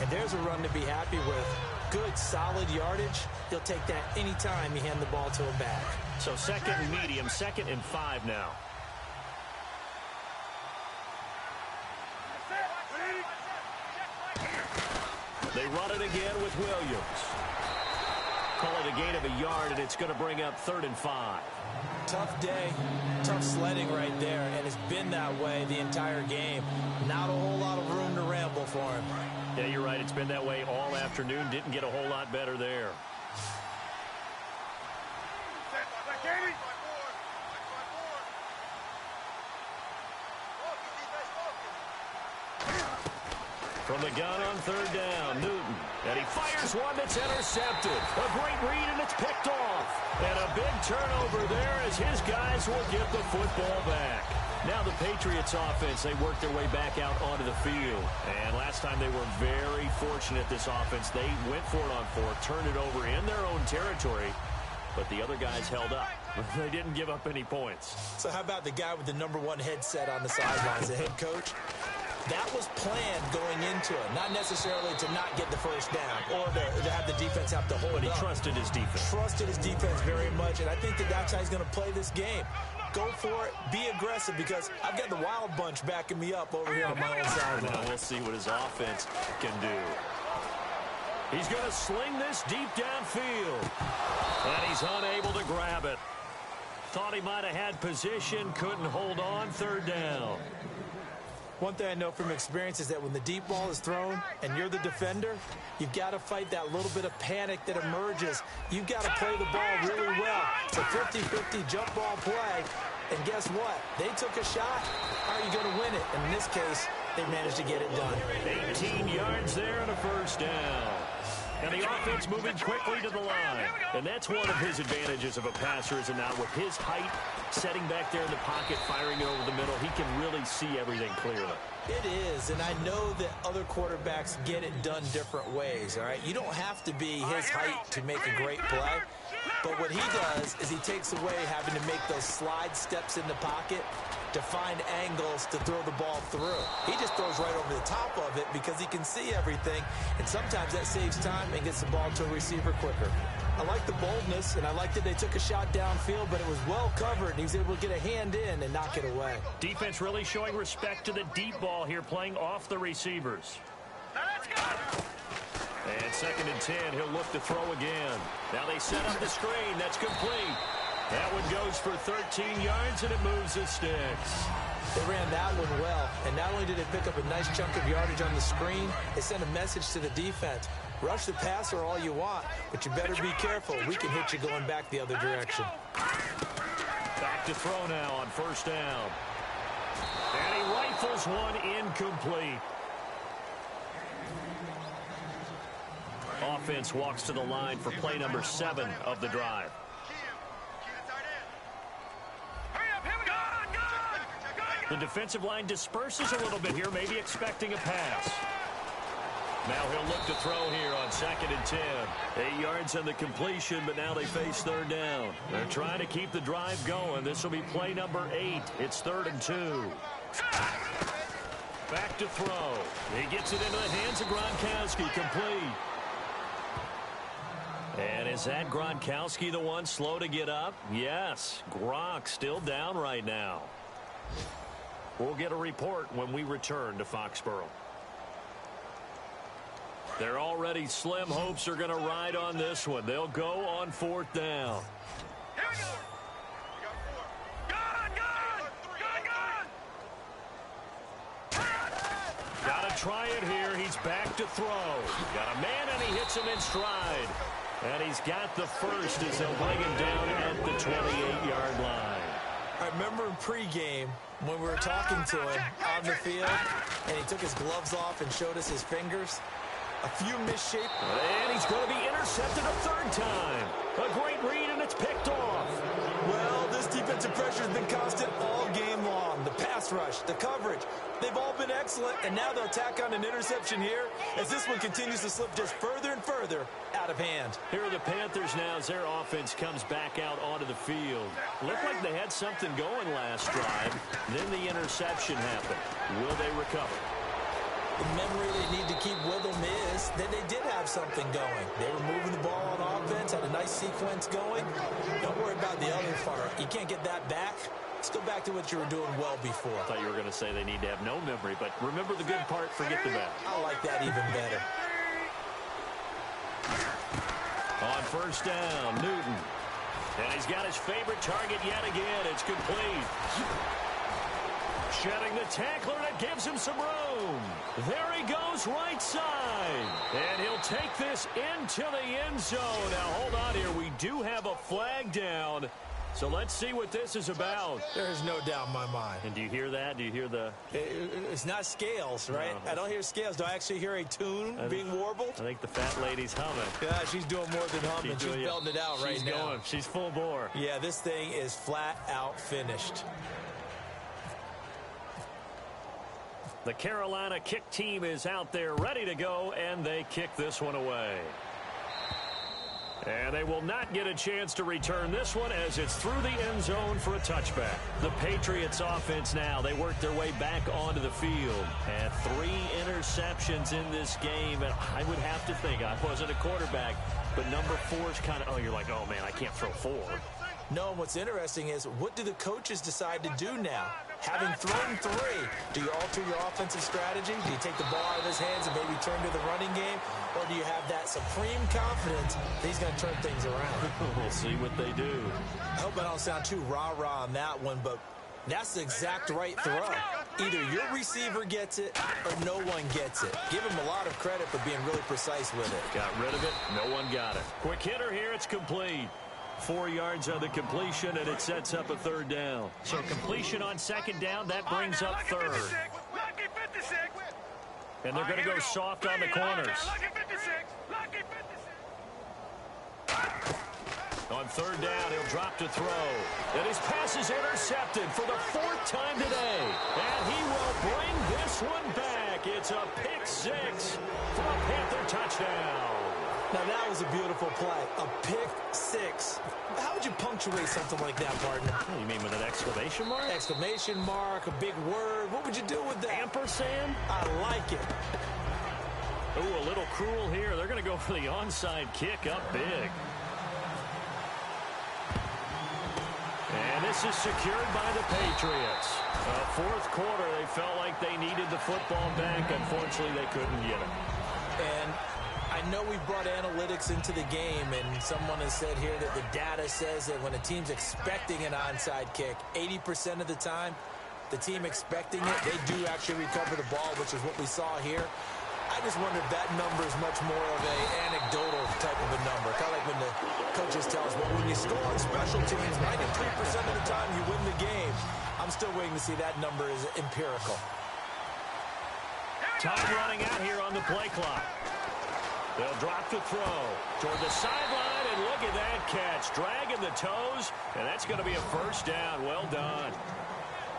And there's a run to be happy with. Good, solid yardage. He'll take that anytime you hand the ball to him back. So 2nd and medium, 2nd and 5 now. They run it again with Williams. Call it a gain of a yard, and it's going to bring up 3rd and 5. Tough day, tough sledding right there, and it's been that way the entire game. Not a whole lot of room to ramble for him. Yeah, you're right. It's been that way all afternoon. Didn't get a whole lot better there. From the gun on 3rd down, Newton. And he fires one that's intercepted. A great read, and it's picked off. And a big turnover there as his guys will get the football back. Now the Patriots offense, they worked their way back out onto the field. And last time they were very fortunate, this offense. They went for it on 4th, turned it over in their own territory. But the other guys held up. They didn't give up any points. So how about the guy with the #1 headset on the sidelines, the head coach? That was planned going into it, not necessarily to not get the 1st down or to have the defense have to hold But he up. trusted his defense. Trusted his defense very much, and I think that's how he's going to play this game. Go for it, be aggressive, because I've got the Wild Bunch backing me up over here on my own sideline. Now we'll see what his offense can do. He's going to sling this deep downfield, and he's unable to grab it. Thought he might have had position, couldn't hold on, 3rd down. One thing I know from experience is that when the deep ball is thrown and you're the defender, you've got to fight that little bit of panic that emerges. You've got to play the ball really well. It's a 50-50 jump ball play. And guess what? They took a shot. How are you going to win it? And in this case, they managed to get it done. 18 yards there and a 1st down. And the offense moving quickly to the line. And that's one of his advantages of a passer, is not with his height, setting back there in the pocket, firing it over the middle. He can really see everything clearly. It is, and I know that other quarterbacks get it done different ways, all right? You don't have to be his height to make a great play. But what he does is he takes away having to make those slide steps in the pocket to find angles to throw the ball through. He just throws right over the top of it because he can see everything, and sometimes that saves time and gets the ball to a receiver quicker. I like the boldness, and I like that they took a shot downfield, but it was well covered, and he was able to get a hand in and knock it away. Defense really showing respect to the deep ball here, playing off the receivers. Let's go! And 2nd and 10, he'll look to throw again. Now they set up the screen. That's complete. That one goes for 13 yards, and it moves the sticks. They ran that one well, and not only did they pick up a nice chunk of yardage on the screen, they sent a message to the defense. Rush the passer all you want, but you better be careful. We can hit you going back the other direction. Back to throw now on 1st down. And he rifles one incomplete. Offense walks to the line for play number 7 of the drive. The defensive line disperses a little bit here, maybe expecting a pass. Now he'll look to throw here on 2nd and 10. 8 yards on the completion, but now they face 3rd down. They're trying to keep the drive going. This will be play number 8. It's 3rd and 2. Back to throw. He gets it into the hands of Gronkowski, complete. And is that Gronkowski the one slow to get up? Yes. Gronk still down right now. We'll get a report when we return to Foxborough. Their already slim hopes are going to ride on this one. They'll go on 4th down. Here we go. Got to try it here. He's back to throw. Got a man, and he hits him in stride. And he's got the first as they'll bring him down at the 28-yard line. I remember in pregame when we were talking to him on the field, and he took his gloves off and showed us his fingers. A few misshaped. And he's going to be intercepted a 3rd time. A great read, and it's picked off. Well, this defensive pressure has been constant all game long. The pass rush, the coverage, they've all been excellent, and now they'll tack on an interception here as this one continues to slip just further and further out of hand. Here are the Panthers now as their offense comes back out onto the field. Looked like they had something going last drive. Then the interception happened. Will they recover? The memory they need to keep with them is that they did have something going. They were moving the ball on offense, had a nice sequence going. Don't worry about the other part. You can't get that back. Let's go back to what you were doing well before. I thought you were going to say they need to have no memory, but remember the good part, forget the bad. I like that even better. On 1st down, Newton. And he's got his favorite target yet again. It's complete. Shedding the tackler, and it gives him some room. There he goes, right side. And he'll take this into the end zone. Now, hold on here. We do have a flag down. So let's see what this is about. There's no doubt in my mind. And do you hear that? Do you hear the... It's not scales, right? No. I don't hear scales. Do I actually hear a tune being warbled? I think the fat lady's humming. Yeah, she's doing more than humming. She's belting it out right now. She's going. She's full bore. Yeah, this thing is flat out finished. The Carolina kick team is out there ready to go, and they kick this one away. And they will not get a chance to return this one as it's through the end zone for a touchback. The Patriots offense now, they work their way back onto the field. And 3 interceptions in this game. And I would have to think, I wasn't a quarterback, but number 4 is kind of, oh, you're like, oh, man, I can't throw 4. No, and what's interesting is, what do the coaches decide to do now? Having thrown 3, do you alter your offensive strategy? Do you take the ball out of his hands and maybe turn to the running game? Or do you have that supreme confidence that he's going to turn things around? We'll see what they do. I hope I don't sound too rah-rah on that one, but that's the exact right throw. Either your receiver gets it or no one gets it. Give him a lot of credit for being really precise with it. Got rid of it. No one got it. Quick hitter here. It's complete. 4 yards on the completion, and it sets up a 3rd down. So completion on 2nd down, that brings up 3rd. And they're going to go soft on the corners. On 3rd down, he'll drop to throw. And his pass is intercepted for the 4th time today. And he will bring this one back. It's a pick 6 for a Panther touchdown. Now, that was a beautiful play. A pick 6. How would you punctuate something like that, partner? Oh, you mean with an exclamation mark? Exclamation mark, a big word. What would you do with that? Ampersand? I like it. Ooh, a little cruel here. They're going to go for the onside kick up big. And this is secured by the Patriots. 4th quarter, they felt like they needed the football back. Unfortunately, they couldn't get it. And I know we've brought analytics into the game, and someone has said here that the data says that when a team's expecting an onside kick, 80% of the time, the team expecting it, they do actually recover the ball, which is what we saw here. I just wonder if that number is much more of an anecdotal type of a number. Kind of like when the coaches tell us, well, when you score on special teams, 93% of the time you win the game. I'm still waiting to see that number is empirical. Time running out here on the play clock. They'll drop the throw toward the sideline, and look at that catch. Dragging the toes, and that's going to be a 1st down. Well done.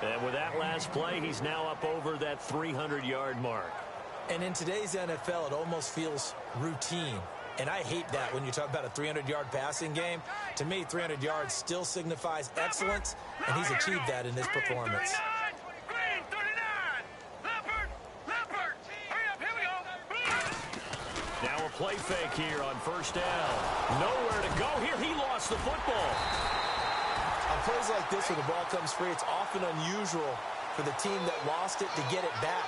And with that last play, he's now up over that 300-yard mark. And in today's NFL, it almost feels routine. And I hate that when you talk about a 300-yard passing game. To me, 300 yards still signifies excellence, and he's achieved that in this performance. Now a play fake here on 1st down. Nowhere to go here. He lost the football. On plays like this where the ball comes free, it's often unusual for the team that lost it to get it back.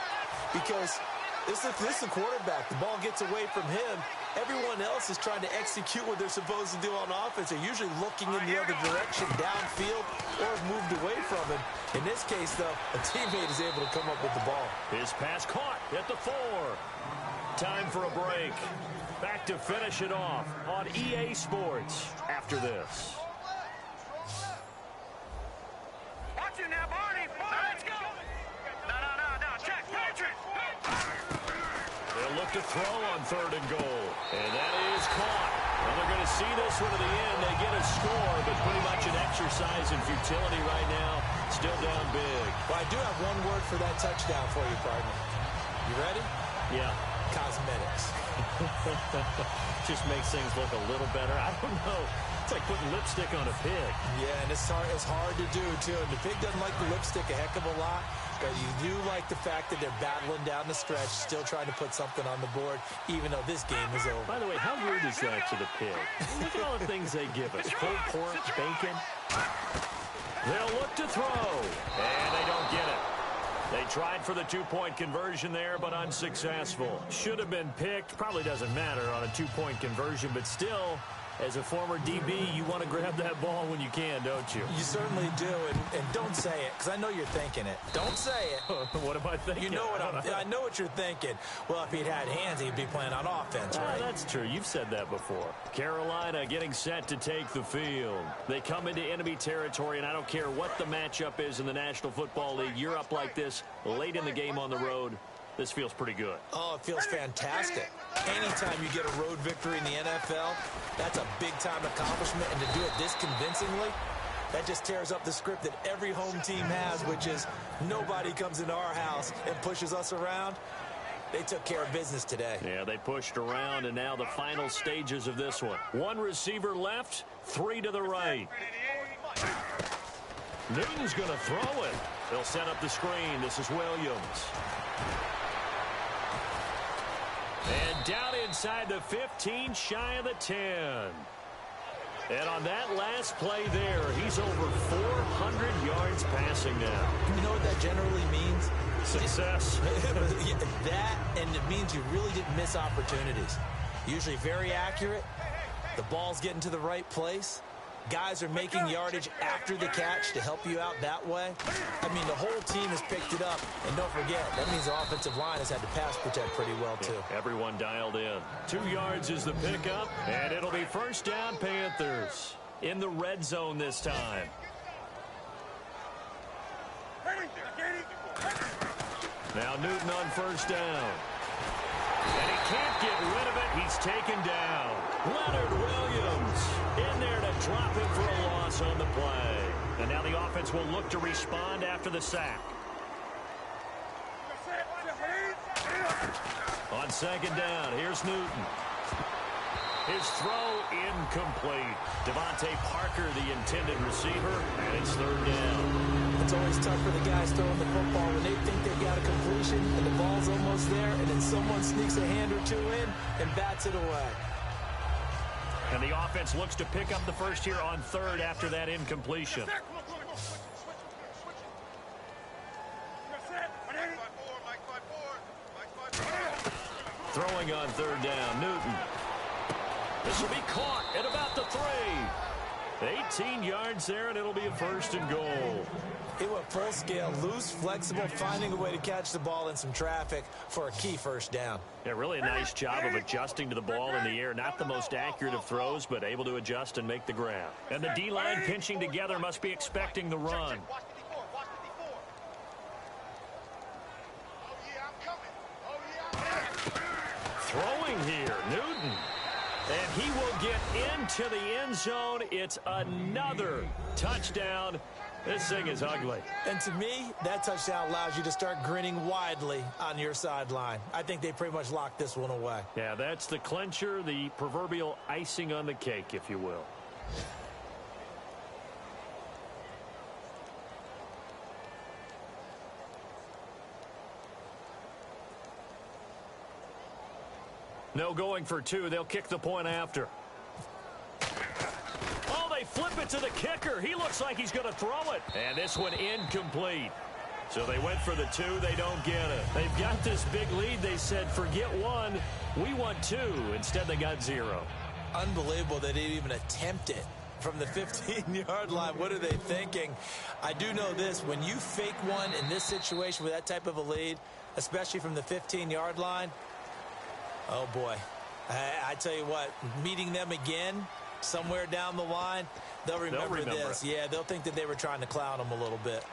Because this is the quarterback. The ball gets away from him. Everyone else is trying to execute what they're supposed to do on offense. They're usually looking in the other direction, downfield, or have moved away from him. In this case, though, a teammate is able to come up with the ball. His pass caught at the 4. Time for a break. Back to finish it off on EA Sports after this. Watch it now, Barney. Let's go. No. Check. Patrick. They'll look to throw on 3rd and goal. And that is caught. Well, they're going to see this one to the end. They get a score, but pretty much an exercise in futility right now. Still down big. Well, I do have one word for that touchdown for you, partner. You ready? Yeah. Cosmetics. Just makes things look a little better. I don't know. It's like putting lipstick on a pig. Yeah, and it's hard to do, too. And the pig doesn't like the lipstick a heck of a lot, but you do like the fact that they're battling down the stretch, still trying to put something on the board, even though this game is over. By the way, how rude is that to the pig? Look at all the things they give us. Pulled pork, bacon. They'll look to throw, and they don't get it. They tried for the 2-point conversion there, but unsuccessful. Should have been picked. Probably doesn't matter on a 2-point conversion, but still, as a former DB, you want to grab that ball when you can, don't you? You certainly do, and don't say it, because I know you're thinking it. Don't say it. What am I thinking? You know what I know what you're thinking. Well, if he'd had hands, he'd be playing on offense, right? That's true. You've said that before. Carolina getting set to take the field. They come into enemy territory, and I don't care what the matchup is in the National Football League. You're up like this late in the game on the road. This feels pretty good. Oh, it feels fantastic. Anytime you get a road victory in the NFL, that's a big-time accomplishment, and to do it this convincingly, that just tears up the script that every home team has, which is nobody comes into our house and pushes us around. They took care of business today. Yeah, they pushed around, and now the final stages of this one. 1 receiver left, 3 to the right. Newton's going to throw it. They'll set up the screen. This is Williams. And down inside the 15, shy of the 10. And on that last play there, he's over 400 yards passing now. You know what that generally means? Success. That, and it means you really didn't miss opportunities. Usually very accurate. The ball's getting to the right place. Guys are making yardage after the catch to help you out that way. I mean, the whole team has picked it up. And don't forget, that means the offensive line has had to pass protect pretty well, too. Yeah, everyone dialed in. 2 yards is the pickup, and it'll be first down Panthers in the red zone this time. Now Newton on first down. And he can't get rid of it. He's taken down. Leonard Williams in there to drop him for a loss on the play. And now the offense will look to respond after the sack. On second down, here's Newton. His throw incomplete. Devontae Parker, the intended receiver, and it's third down. It's always tough for the guys throwing the football when they think they got a completion and the ball's almost there, and then someone sneaks a hand or two in and bats it away. And the offense looks to pick up the first here on third after that incompletion. Throwing on third down, Newton. This will be caught at about the 3. 18 yards there, and it'll be a first and goal. It went full scale, loose, flexible, finding a way to catch the ball in some traffic for a key first down. Yeah, really a nice job of adjusting to the ball in the air. Not the most accurate of throws, but able to adjust and make the grab. And the D-line pinching together must be expecting the run. Throwing here, Newton. And he will get into the end zone. It's another touchdown. This thing is ugly. And to me, that touchdown allows you to start grinning widely on your sideline. I think they pretty much locked this one away. Yeah, that's the clincher, the proverbial icing on the cake, if you will. No going for 2. They'll kick the point after. Oh, they flip it to the kicker. He looks like he's going to throw it. And this one incomplete. So they went for the 2. They don't get it. They've got this big lead. They said, forget 1. We want 2. Instead, they got 0. Unbelievable they didn't even attempt it from the 15-yard line. What are they thinking? I do know this. When you fake one in this situation with that type of a lead, especially from the 15-yard line, oh, boy. I tell you what, meeting them again somewhere down the line, they'll remember this. Yeah, they'll think that they were trying to clown them a little bit.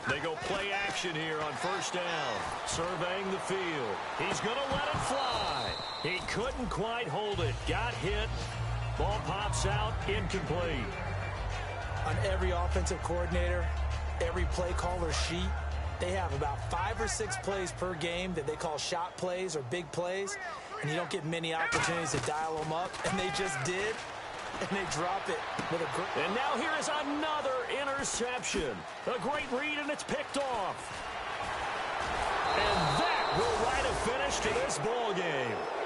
They go play action here on first down. Surveying the field. He's going to let it fly. He couldn't quite hold it. Got hit. Ball pops out. Incomplete. On every offensive coordinator, every play caller sheet, they have about 5 or 6 plays per game that they call shot plays or big plays, and you don't get many opportunities to dial them up, and they just did. And they drop it with a... And now here is another interception. A great read, and it's picked off. And that will write a finish to this ball game.